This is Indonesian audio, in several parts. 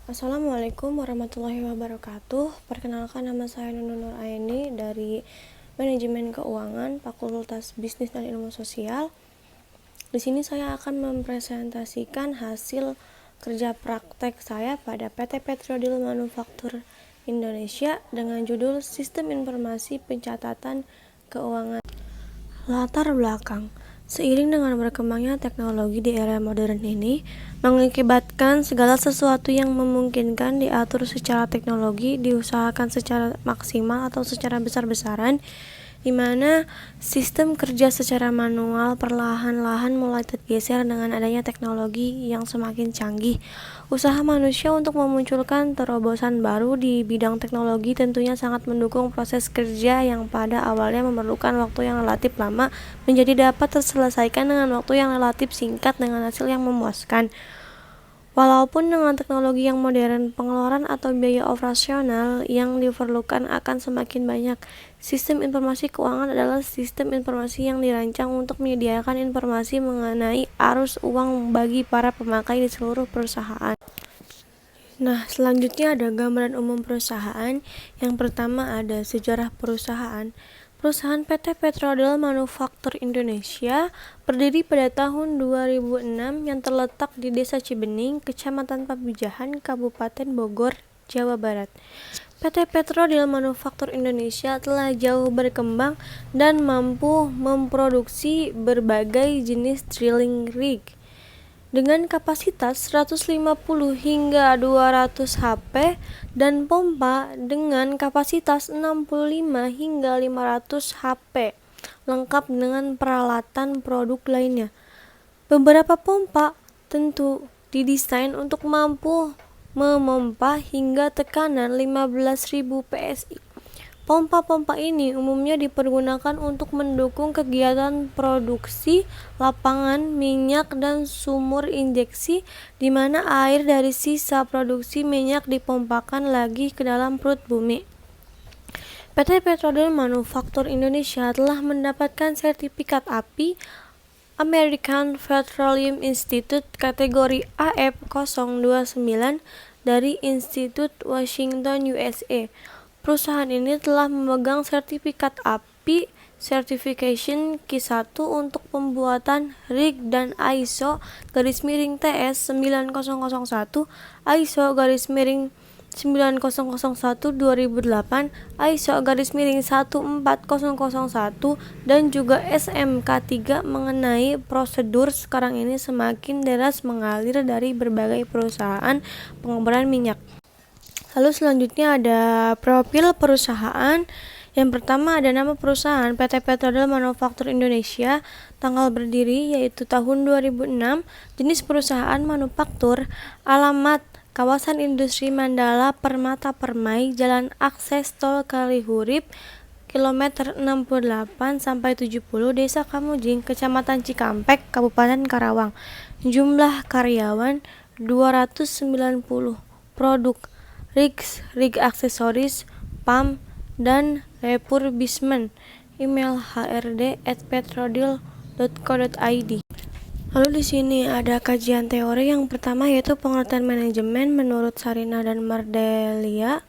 Assalamualaikum warahmatullahi wabarakatuh. Perkenalkan, nama saya Nunun Nur Aini dari Manajemen Keuangan, Fakultas Bisnis dan Ilmu Sosial. Di sini saya akan mempresentasikan hasil kerja praktek saya pada PT Petrodil Manufaktur Indonesia dengan judul Sistem Informasi Pencatatan Keuangan. Latar belakang. Seiring dengan berkembangnya teknologi di era modern ini, mengakibatkan segala sesuatu yang memungkinkan diatur secara teknologi diusahakan secara maksimal atau secara besar-besaran, di mana sistem kerja secara manual perlahan-lahan mulai tergeser dengan adanya teknologi yang semakin canggih. Usaha manusia untuk memunculkan terobosan baru di bidang teknologi tentunya sangat mendukung proses kerja yang pada awalnya memerlukan waktu yang relatif lama menjadi dapat terselesaikan dengan waktu yang relatif singkat dengan hasil yang memuaskan. Walaupun dengan teknologi yang modern, pengeluaran atau biaya operasional yang diperlukan akan semakin banyak. Sistem informasi keuangan adalah sistem informasi yang dirancang untuk menyediakan informasi mengenai arus uang bagi para pemakai di seluruh perusahaan. Nah, selanjutnya ada gambaran umum perusahaan. Yang pertama ada sejarah perusahaan. Perusahaan PT Petrodil Manufaktur Indonesia berdiri pada tahun 2006 yang terletak di Desa Cibening, Kecamatan Pamijahan, Kabupaten Bogor, Jawa Barat. PT Petrodil Manufaktur Indonesia telah jauh berkembang dan mampu memproduksi berbagai jenis drilling rig dengan kapasitas 150 hingga 200 HP dan pompa dengan kapasitas 65 hingga 500 HP, lengkap dengan peralatan produk lainnya. Beberapa pompa tentu didesain untuk mampu memompa hingga tekanan 15.000 PSI. Pompa-pompa ini umumnya dipergunakan untuk mendukung kegiatan produksi lapangan minyak dan sumur injeksi, di mana air dari sisa produksi minyak dipompakan lagi ke dalam perut bumi. PT Petrodil Manufaktur Indonesia telah mendapatkan sertifikat API American Petroleum Institute kategori AF029 dari Institut Washington, USA. Perusahaan ini telah memegang sertifikat API Certification Q1 untuk pembuatan rig dan ISO TS 9001, ISO 9001 2008, ISO 14001 dan juga SMK 3 mengenai prosedur sekarang ini semakin deras mengalir dari berbagai perusahaan pengeboran minyak. Lalu selanjutnya ada profil perusahaan. Yang pertama ada nama perusahaan PT Petrodil Manufaktur Indonesia, tanggal berdiri yaitu tahun 2006, jenis perusahaan manufaktur, alamat kawasan industri Mandala Permata Permai, Jalan Akses Tol Kalihurip, kilometer 68 sampai 70, Desa Kamujing, Kecamatan Cikampek, Kabupaten Karawang. Jumlah karyawan 290. Produk rig aksesoris, pump, dan refurbishment. Email hrd@petrodil.co.id. Lalu di sini ada kajian teori. Yang pertama yaitu pengertian manajemen menurut Sarina dan Mardelia,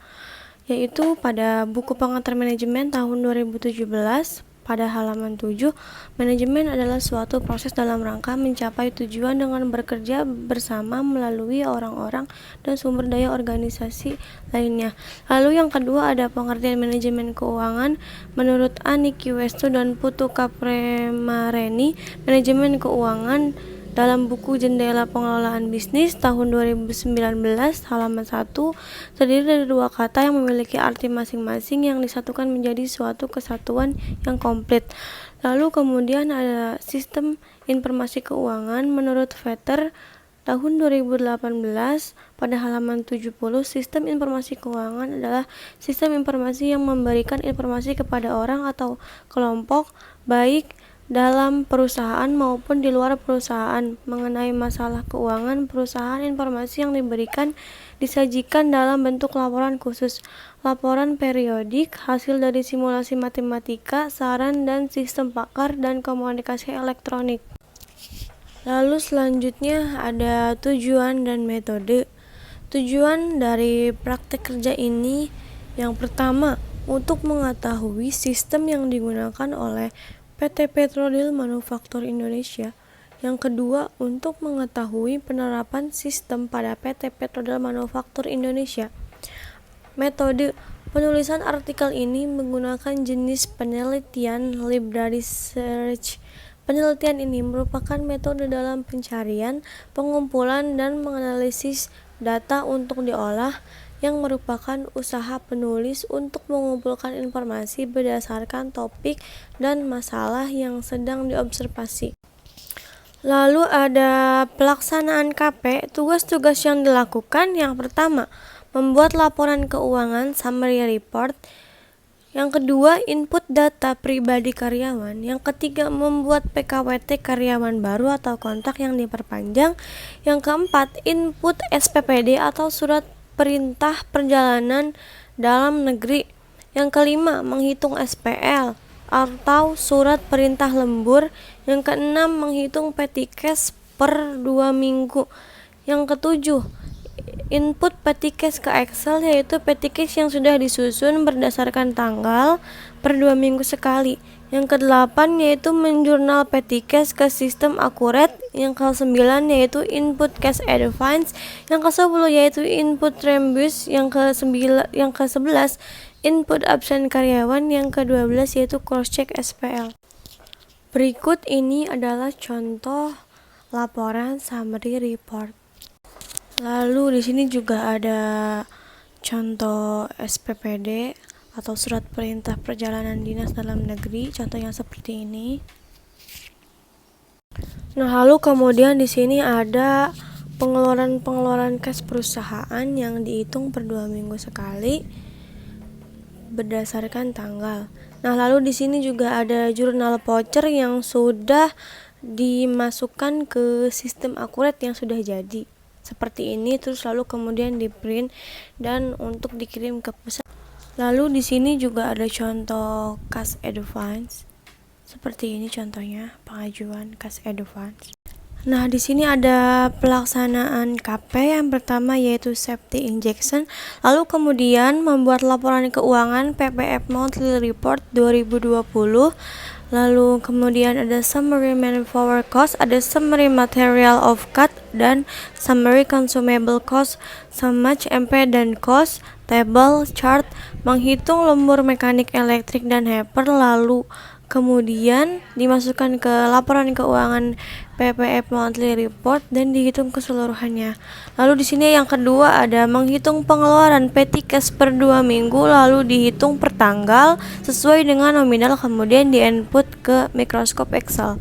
yaitu pada buku pengantar manajemen tahun 2017 pada halaman 7, manajemen adalah suatu proses dalam rangka mencapai tujuan dengan bekerja bersama melalui orang-orang dan sumber daya organisasi lainnya. Lalu yang kedua ada pengertian manajemen keuangan menurut Ani Kiwestu dan Putu Kapremareni. Manajemen keuangan dalam buku Jendela Pengelolaan Bisnis tahun 2019 halaman 1 terdiri dari dua kata yang memiliki arti masing-masing yang disatukan menjadi suatu kesatuan yang komplit. Lalu kemudian ada sistem informasi keuangan menurut Vetter tahun 2018 pada halaman 70. Sistem informasi keuangan adalah sistem informasi yang memberikan informasi kepada orang atau kelompok baik dalam perusahaan maupun di luar perusahaan mengenai masalah keuangan perusahaan. Informasi yang diberikan disajikan dalam bentuk laporan khusus, laporan periodik, hasil dari simulasi matematika, saran dan sistem pakar, dan komunikasi elektronik. Lalu selanjutnya ada tujuan dan metode. Tujuan dari praktek kerja ini yang pertama, untuk mengetahui sistem yang digunakan oleh PT Petrodil Manufaktur Indonesia. Yang kedua, untuk mengetahui penerapan sistem pada PT Petrodil Manufaktur Indonesia. Metode penulisan artikel ini menggunakan jenis penelitian library search. Penelitian ini merupakan metode dalam pencarian, pengumpulan, dan menganalisis data untuk diolah, yang merupakan usaha penulis untuk mengumpulkan informasi berdasarkan topik dan masalah yang sedang diobservasi. Lalu ada pelaksanaan KP. Tugas-tugas yang dilakukan yang pertama, membuat laporan keuangan summary report. Yang kedua, input data pribadi karyawan. Yang ketiga, membuat PKWT karyawan baru atau kontak yang diperpanjang. Yang keempat, input SPPD atau surat perintah perjalanan dalam negeri. Yang kelima, menghitung SPL atau surat perintah lembur. Yang keenam, menghitung petty cash per 2 minggu. Yang ketujuh, input petty cash ke Excel, yaitu petty cash yang sudah disusun berdasarkan tanggal per 2 minggu sekali. Yang kedelapan yaitu menjurnal petty cash ke sistem Accurate. Yang ke-9 yaitu input cash advance. Yang ke-10 yaitu input rembus. Yang ke-11 input absen karyawan. Yang ke-12 yaitu cross check SPL. Berikut ini adalah contoh laporan summary report. Lalu di sini juga ada contoh SPPD atau surat perintah perjalanan dinas dalam negeri, contohnya seperti ini. Nah, lalu kemudian di sini ada pengeluaran cash perusahaan yang dihitung per 2 minggu sekali berdasarkan tanggal. Nah, lalu di sini juga ada jurnal voucher yang sudah dimasukkan ke sistem Accurate yang sudah jadi. Seperti ini, terus lalu kemudian di print dan untuk dikirim ke pusat. Lalu di sini juga ada contoh cash advance. Seperti ini contohnya, pengajuan cash advance. Nah, di sini ada pelaksanaan KP yang pertama yaitu safety injection, lalu kemudian membuat laporan keuangan PPF Monthly Report 2020. Lalu kemudian ada summary manpower cost, ada summary material of cut, dan summary consumable cost, sum match MP dan cost, table, chart, menghitung lembur mekanik elektrik dan helper. Lalu kemudian dimasukkan ke laporan keuangan PPF Monthly Report dan dihitung keseluruhannya. Lalu di sini yang kedua ada menghitung pengeluaran petty cash per 2 minggu, lalu dihitung per tanggal sesuai dengan nominal, kemudian di-input ke Microsoft Excel.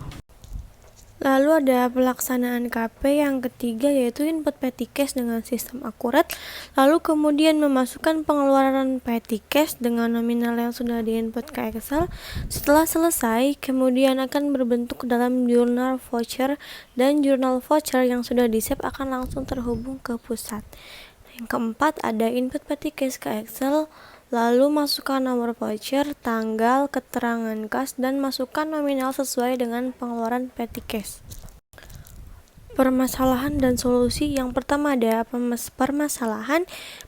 Lalu ada pelaksanaan KP yang ketiga yaitu input petty cash dengan sistem Accurate, lalu kemudian memasukkan pengeluaran petty cash dengan nominal yang sudah diinput ke Excel. Setelah selesai, kemudian akan berbentuk dalam jurnal voucher, dan jurnal voucher yang sudah di-save akan langsung terhubung ke pusat. Yang keempat ada input petty cash ke Excel, lalu masukkan nomor voucher, tanggal, keterangan kas, dan masukkan nominal sesuai dengan pengeluaran petty cash. Permasalahan dan solusi. Yang pertama ada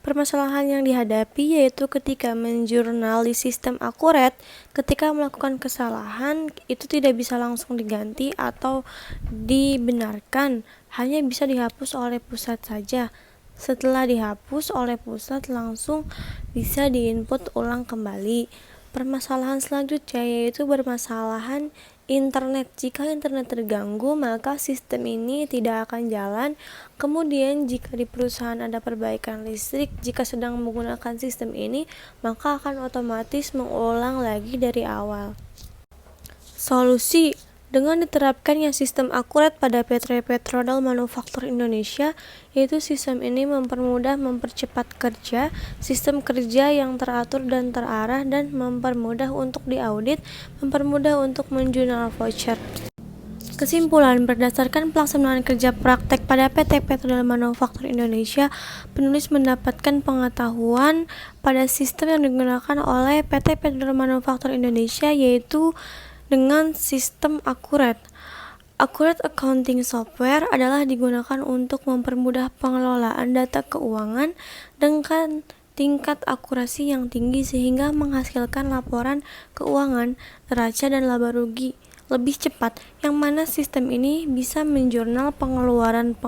permasalahan yang dihadapi yaitu ketika menjurnal di sistem Accurate, ketika melakukan kesalahan itu tidak bisa langsung diganti atau dibenarkan, hanya bisa dihapus oleh pusat saja. Setelah dihapus oleh pusat langsung bisa diinput ulang kembali. Permasalahan selanjutnya yaitu permasalahan internet. Jika internet terganggu, maka sistem ini tidak akan jalan. Kemudian jika di perusahaan ada perbaikan listrik, jika sedang menggunakan sistem ini, maka akan otomatis mengulang lagi dari awal. Solusi: dengan diterapkannya sistem Accurate pada PT Petrodil Manufaktur Indonesia, yaitu sistem ini mempercepat kerja, sistem kerja yang teratur dan terarah, dan mempermudah untuk diaudit, mempermudah untuk menjurnal voucher. Kesimpulan, berdasarkan pelaksanaan kerja praktek pada PT Petrodil Manufaktur Indonesia, penulis mendapatkan pengetahuan pada sistem yang digunakan oleh PT Petrodil Manufaktur Indonesia, yaitu dengan sistem Accurate. Accurate accounting software adalah digunakan untuk mempermudah pengelolaan data keuangan dengan tingkat akurasi yang tinggi sehingga menghasilkan laporan keuangan, neraca dan laba rugi lebih cepat, yang mana sistem ini bisa menjurnal pengeluaran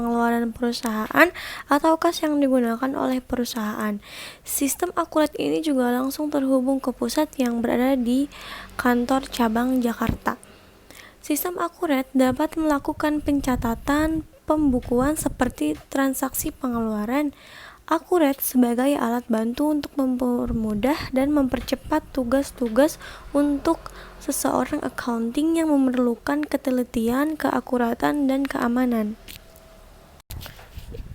perusahaan atau kas yang digunakan oleh perusahaan. Sistem akurat ini juga langsung terhubung ke pusat yang berada di kantor cabang Jakarta. Sistem akurat dapat melakukan pencatatan pembukuan seperti transaksi pengeluaran. Akurat sebagai alat bantu untuk mempermudah dan mempercepat tugas-tugas untuk seseorang accounting yang memerlukan ketelitian, keakuratan, dan keamanan.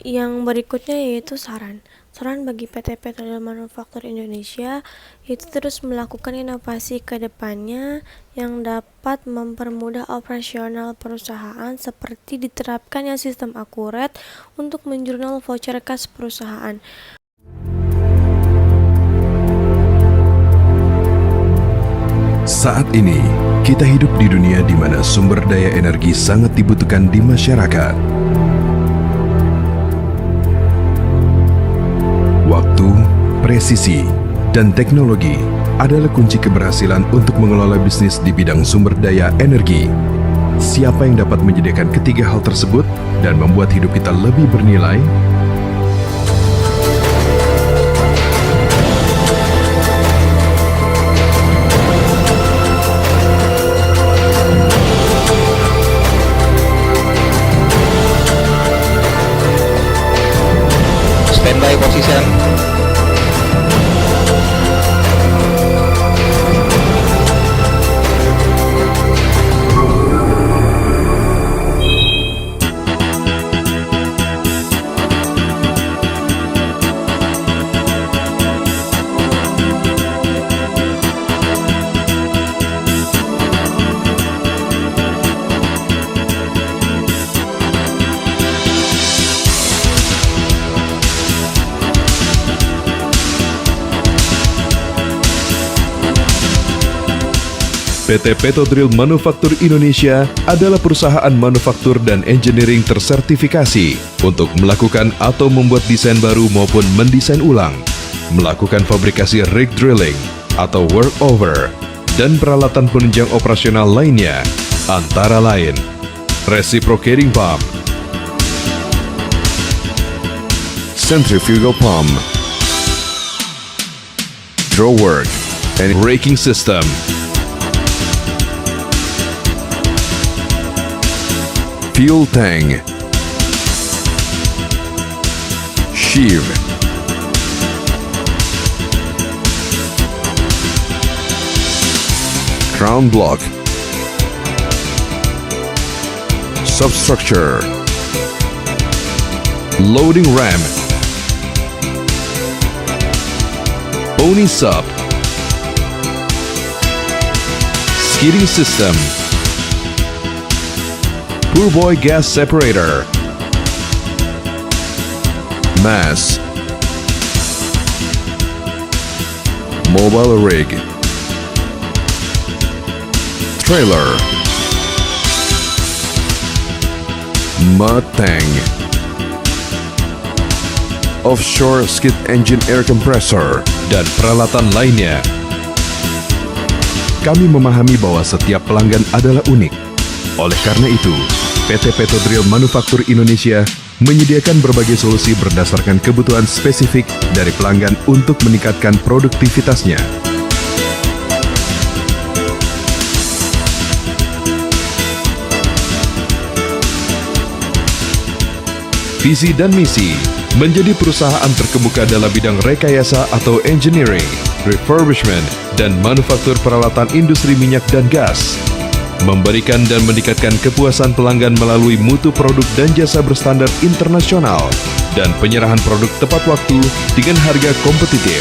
Yang berikutnya yaitu saran bagi PT Petroleum Manufaktur Indonesia, yaitu terus melakukan inovasi ke depannya yang dapat mempermudah operasional perusahaan seperti diterapkannya sistem akurat untuk menjurnal voucher kas perusahaan. Saat ini, kita hidup di dunia di mana sumber daya energi sangat dibutuhkan di masyarakat. Waktu, presisi, dan teknologi adalah kunci keberhasilan untuk mengelola bisnis di bidang sumber daya energi. Siapa yang dapat menyediakan ketiga hal tersebut dan membuat hidup kita lebih bernilai? Standby position. PT Petrodril Manufaktur Indonesia adalah perusahaan manufaktur dan engineering tersertifikasi untuk melakukan atau membuat desain baru maupun mendesain ulang, melakukan fabrikasi rig drilling atau workover, dan peralatan penunjang operasional lainnya, antara lain reciprocating pump, centrifugal pump, draw work, and raking system. Fuel tank, sheave, crown block, substructure, loading ramp, pony sub, skidding system, Poor Boy gas separator, mass, mobile rig, trailer, mud tank, offshore skid engine air compressor, dan peralatan lainnya. Kami memahami bahwa setiap pelanggan adalah unik. Oleh karena itu, PT Petrodril Manufaktur Indonesia menyediakan berbagai solusi berdasarkan kebutuhan spesifik dari pelanggan untuk meningkatkan produktivitasnya. Visi dan misi menjadi perusahaan terkemuka dalam bidang rekayasa atau engineering, refurbishment, dan manufaktur peralatan industri minyak dan gas. Memberikan dan meningkatkan kepuasan pelanggan melalui mutu produk dan jasa berstandar internasional dan penyerahan produk tepat waktu dengan harga kompetitif.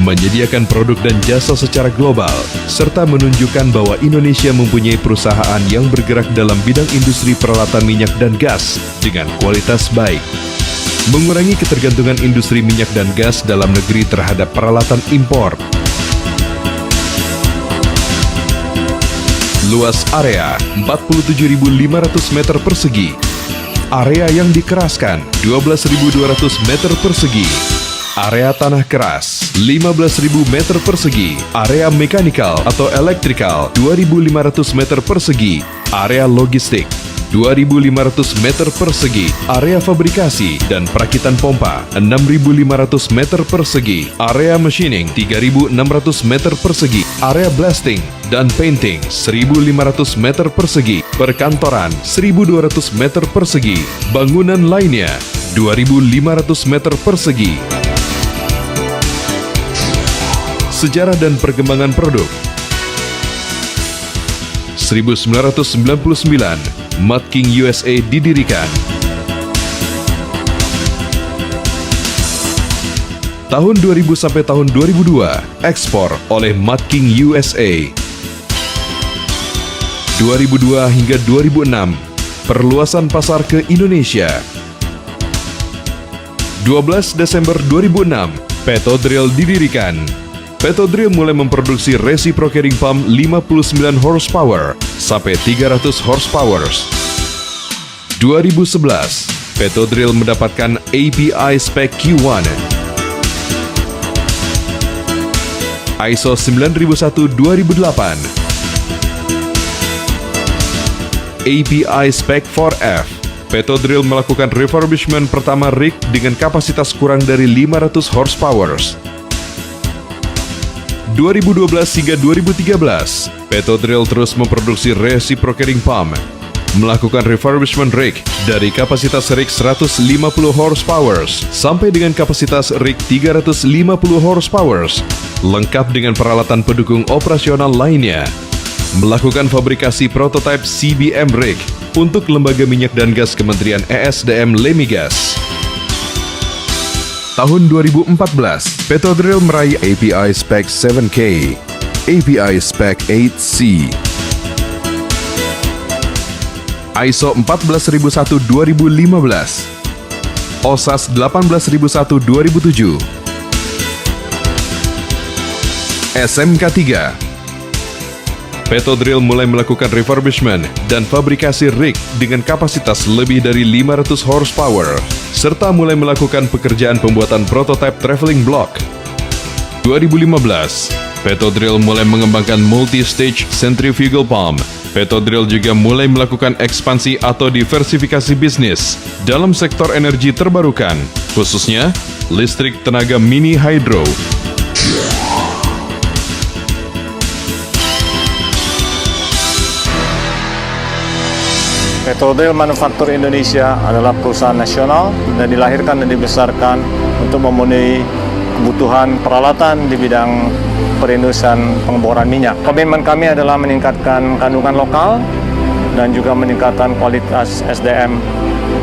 Menyediakan produk dan jasa secara global, serta menunjukkan bahwa Indonesia mempunyai perusahaan yang bergerak dalam bidang industri peralatan minyak dan gas dengan kualitas baik. Mengurangi ketergantungan industri minyak dan gas dalam negeri terhadap peralatan impor. Luas area 47.500 meter persegi. Area yang dikeraskan 12.200 meter persegi. Area tanah keras 15.000 meter persegi. Area mekanikal atau elektrikal 2.500 meter persegi. Area logistik 2.500 meter persegi. Area fabrikasi dan perakitan pompa 6.500 meter persegi. Area machining 3.600 meter persegi. Area blasting dan painting 1.500 meter persegi. Perkantoran 1.200 meter persegi. Bangunan lainnya 2.500 meter persegi. Sejarah dan perkembangan produk. 1999, Mudking USA didirikan. Tahun 2000 sampai tahun 2002, ekspor oleh Mudking USA. 2002 hingga 2006, perluasan pasar ke Indonesia. 12 Desember 2006, Petodril didirikan. Petodril mulai memproduksi reciprocating pump 59 horsepower sampai 300 horsepower. 2011, Petodril mendapatkan API spec Q1. ISO 9001-2008. API spec 4F. Petodril melakukan refurbishment pertama rig dengan kapasitas kurang dari 500 horsepower. 2012 hingga 2013, Petodril terus memproduksi reciprocating pump, melakukan refurbishment rig dari kapasitas rig 150 horsepower sampai dengan kapasitas rig 350 horsepower, lengkap dengan peralatan pendukung operasional lainnya. Melakukan fabrikasi prototipe CBM rig untuk Lembaga Minyak dan Gas Kementerian ESDM Lemigas. Tahun 2014, Petodril meraih API Spec 7K, API Spec 8C, ISO 14001-2015, OSAS 18001-2007, SMK 3. Petodril mulai melakukan refurbishment dan fabrikasi rig dengan kapasitas lebih dari 500 horsepower, serta mulai melakukan pekerjaan pembuatan prototipe traveling block. 2015, Petodril mulai mengembangkan multi-stage centrifugal pump. Petodril juga mulai melakukan ekspansi atau diversifikasi bisnis dalam sektor energi terbarukan, khususnya listrik tenaga mini hydro. Petodril Manufaktur Indonesia adalah perusahaan nasional dan dilahirkan dan dibesarkan untuk memenuhi kebutuhan peralatan di bidang perindustrian pengeboran minyak. Komitmen kami adalah meningkatkan kandungan lokal dan juga meningkatkan kualitas SDM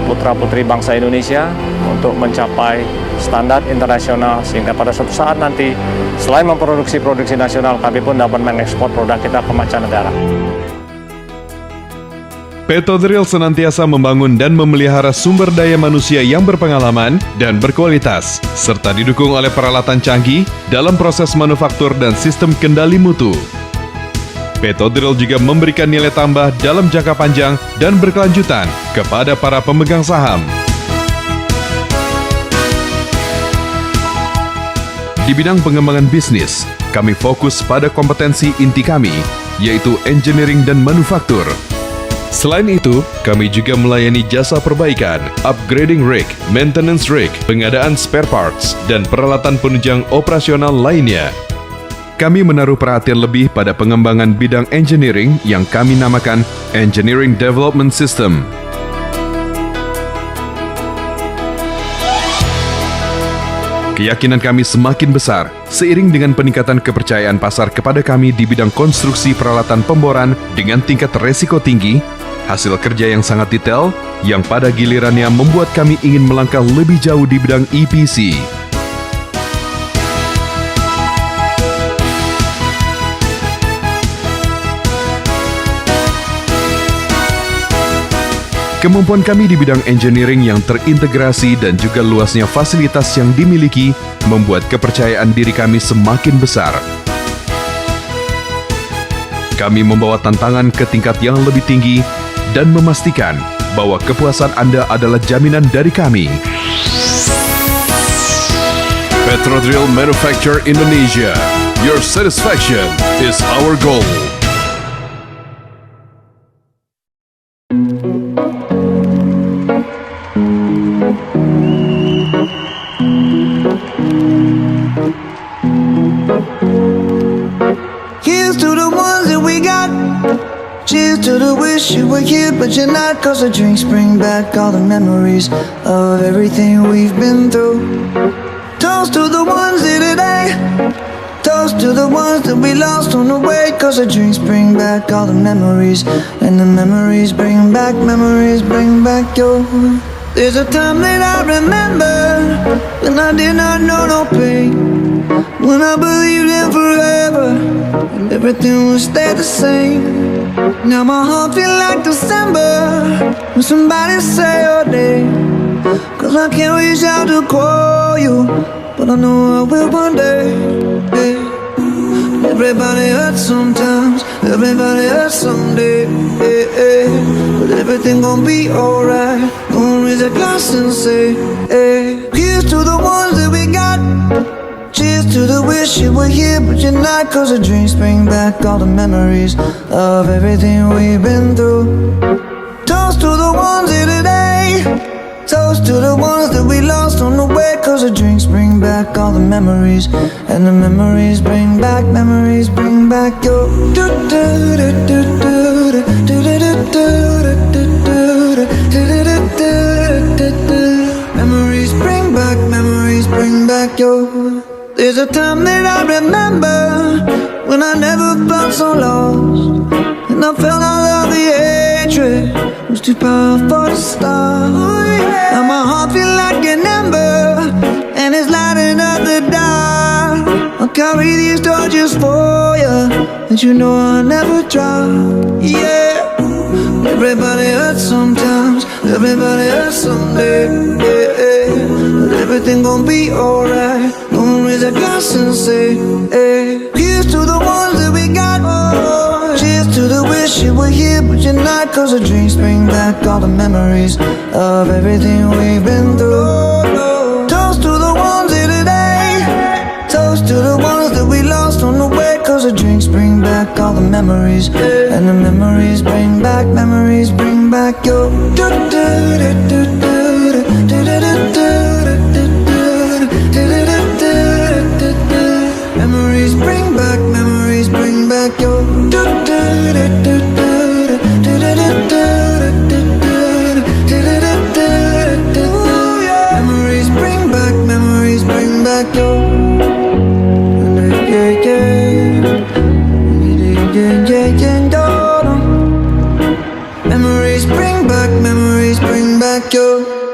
putra-putri bangsa Indonesia untuk mencapai standar internasional sehingga pada suatu saat nanti selain memproduksi produksi nasional, kami pun dapat mengekspor produk kita ke mancanegara. Petodril senantiasa membangun dan memelihara sumber daya manusia yang berpengalaman dan berkualitas, serta didukung oleh peralatan canggih dalam proses manufaktur dan sistem kendali mutu. Petodril juga memberikan nilai tambah dalam jangka panjang dan berkelanjutan kepada para pemegang saham. Di bidang pengembangan bisnis, kami fokus pada kompetensi inti kami, yaitu engineering dan manufaktur. Selain itu, kami juga melayani jasa perbaikan, upgrading rig, maintenance rig, pengadaan spare parts, dan peralatan penunjang operasional lainnya. Kami menaruh perhatian lebih pada pengembangan bidang engineering yang kami namakan Engineering Development System. Keyakinan kami semakin besar seiring dengan peningkatan kepercayaan pasar kepada kami di bidang konstruksi peralatan pemboran dengan tingkat resiko tinggi, hasil kerja yang sangat detail, yang pada gilirannya membuat kami ingin melangkah lebih jauh di bidang EPC. Kemampuan kami di bidang engineering yang terintegrasi dan juga luasnya fasilitas yang dimiliki membuat kepercayaan diri kami semakin besar. Kami membawa tantangan ke tingkat yang lebih tinggi dan memastikan bahwa kepuasan Anda adalah jaminan dari kami. Petrodrill Manufacture Indonesia. Your satisfaction is our goal. Here's to the ones that we got. Cheers to the wish you were here, but you're not. 'Cause the drinks bring back all the memories of everything we've been through. Toast to the ones here today. Toast to the ones that we lost on the way. 'Cause the drinks bring back all the memories, and the memories bring back your. There's a time that I remember when I did not know no pain, when I believed in forever and everything would stay the same. Now my heart feel like December when somebody say your name. 'Cause I can't reach out to call you, but I know I will one day. Yeah. Everybody hurts sometimes, everybody hurts someday. Yeah, yeah. But everything gon' be alright. Gonna raise a glass and say, hey. Here's to the ones that we got. Cheers to the wish you were here, but you're not. 'Cause the drinks bring back all the memories of everything we've been through. Toast to the ones here today. Toast to the ones that we lost on the way. 'Cause the drinks bring back all the memories, and the memories bring back your. Memories bring back your. There's a time that I remember when I never felt so lost, and I felt all of the hatred was too powerful to stop. Now my heart feel like an ember, and it's lighting up the dark. I'll carry these torches for you, and you know I'll never drop. Yeah. Everybody hurts sometimes, everybody hurts someday. Yeah, yeah. But everything gon' be alright. Gonna raise a glass and say, hey. Here's to the ones that we got. Oh, cheers to the wish you were here, but you're not. 'Cause the drinks bring back all the memories of everything we've been through. Toast to the ones here today. Toast to the ones that we lost on the way. 'Cause the drinks bring back all the memories, and the memories bring back your. Memories bring back your. Memories bring back your. Memories bring back your.